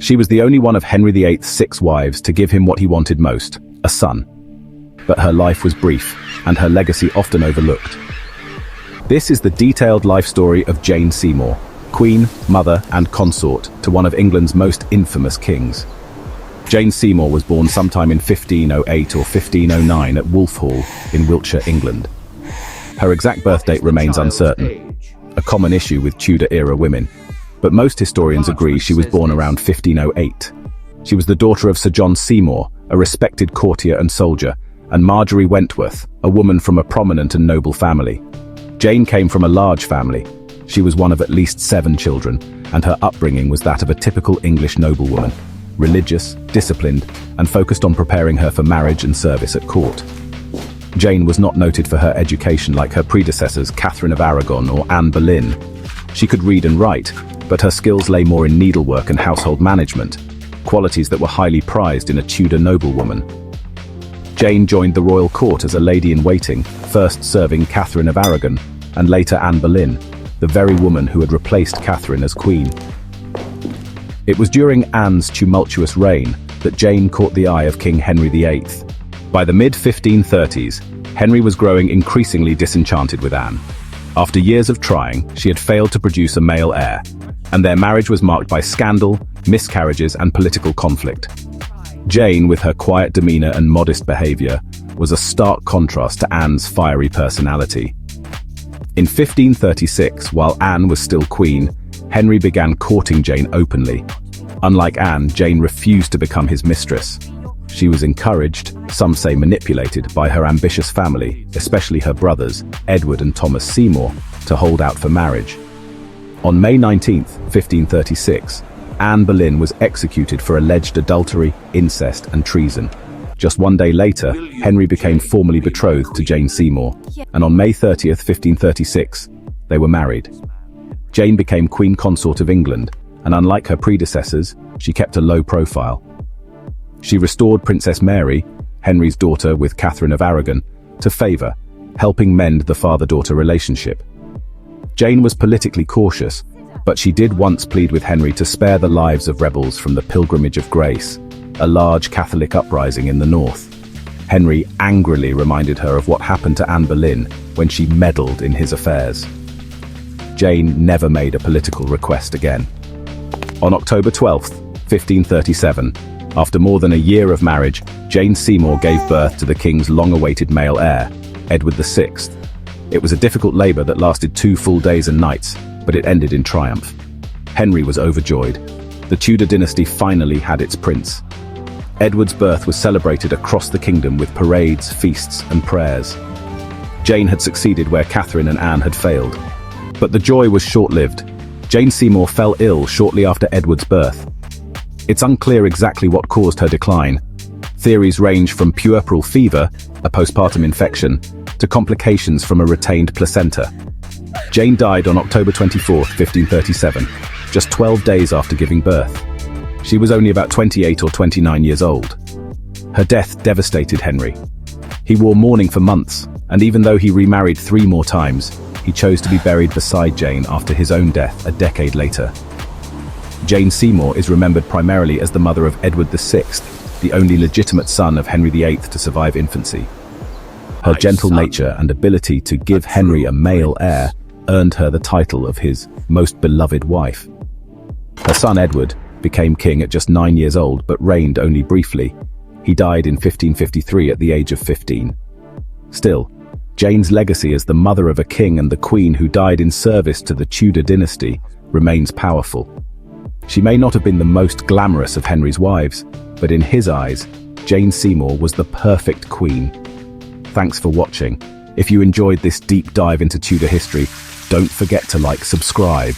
She was the only one of Henry VIII's 6 wives to give him what he wanted most, a son. But her life was brief, and her legacy often overlooked. This is the detailed life story of Jane Seymour, Queen, mother, and consort to one of England's most infamous kings. Jane Seymour was born sometime in 1508 or 1509 at Wulfhall in Wiltshire, England. Her exact birth date remains uncertain, a common issue with Tudor-era women, but most historians agree she was born around 1508. She was the daughter of Sir John Seymour, a respected courtier and soldier, and Marjorie Wentworth, a woman from a prominent and noble family. Jane came from a large family. She was one of at least 7 children, and her upbringing was that of a typical English noblewoman, religious, disciplined, and focused on preparing her for marriage and service at court. Jane was not noted for her education like her predecessors Catherine of Aragon or Anne Boleyn. She could read and write, but her skills lay more in needlework and household management, qualities that were highly prized in a Tudor noblewoman. Jane joined the royal court as a lady-in-waiting, first serving Catherine of Aragon, and later Anne Boleyn, the very woman who had replaced Catherine as queen. It was during Anne's tumultuous reign that Jane caught the eye of King Henry VIII. By the mid-1530s, Henry was growing increasingly disenchanted with Anne. After years of trying, she had failed to produce a male heir, and their marriage was marked by scandal, miscarriages, and political conflict. Jane, with her quiet demeanor and modest behavior, was a stark contrast to Anne's fiery personality. In 1536, while Anne was still queen, Henry began courting Jane openly. Unlike Anne, Jane refused to become his mistress. She was encouraged, some say manipulated, by her ambitious family, especially her brothers, Edward and Thomas Seymour, to hold out for marriage. On May 19, 1536, Anne Boleyn was executed for alleged adultery, incest, and treason. Just one day later, Henry became formally betrothed to Jane Seymour, and on May 30, 1536, they were married. Jane became Queen Consort of England, and unlike her predecessors, she kept a low profile. She restored Princess Mary, Henry's daughter with Catherine of Aragon, to favour, helping mend the father-daughter relationship. Jane was politically cautious, but she did once plead with Henry to spare the lives of rebels from the Pilgrimage of Grace, a large Catholic uprising in the north. Henry angrily reminded her of what happened to Anne Boleyn when she meddled in his affairs. Jane never made a political request again. On October 12, 1537, after more than a year of marriage, Jane Seymour gave birth to the king's long-awaited male heir, Edward VI. It was a difficult labour that lasted 2 full days and nights, but it ended in triumph. Henry was overjoyed. The Tudor dynasty finally had its prince. Edward's birth was celebrated across the kingdom with parades, feasts, and prayers. Jane had succeeded where Catherine and Anne had failed. But the joy was short-lived. Jane Seymour fell ill shortly after Edward's birth. It's unclear exactly what caused her decline. Theories range from puerperal fever, a postpartum infection, to complications from a retained placenta. Jane died on October 24, 1537, just 12 days after giving birth. She was only about 28 or 29 years old. Her death devastated Henry. He wore mourning for months, and even though he remarried 3 more times, he chose to be buried beside Jane after his own death a decade later. Jane Seymour is remembered primarily as the mother of Edward VI, the only legitimate son of Henry VIII to survive infancy. Her gentle nature and ability to give Henry a male heir earned her the title of his most beloved wife. Her son Edward became king at just 9 years old but reigned only briefly. He died in 1553 at the age of 15. Still, Jane's legacy as the mother of a king and the queen who died in service to the Tudor dynasty remains powerful. She may not have been the most glamorous of Henry's wives, but in his eyes, Jane Seymour was the perfect queen. Thanks for watching. If you enjoyed this deep dive into Tudor history, don't forget to subscribe.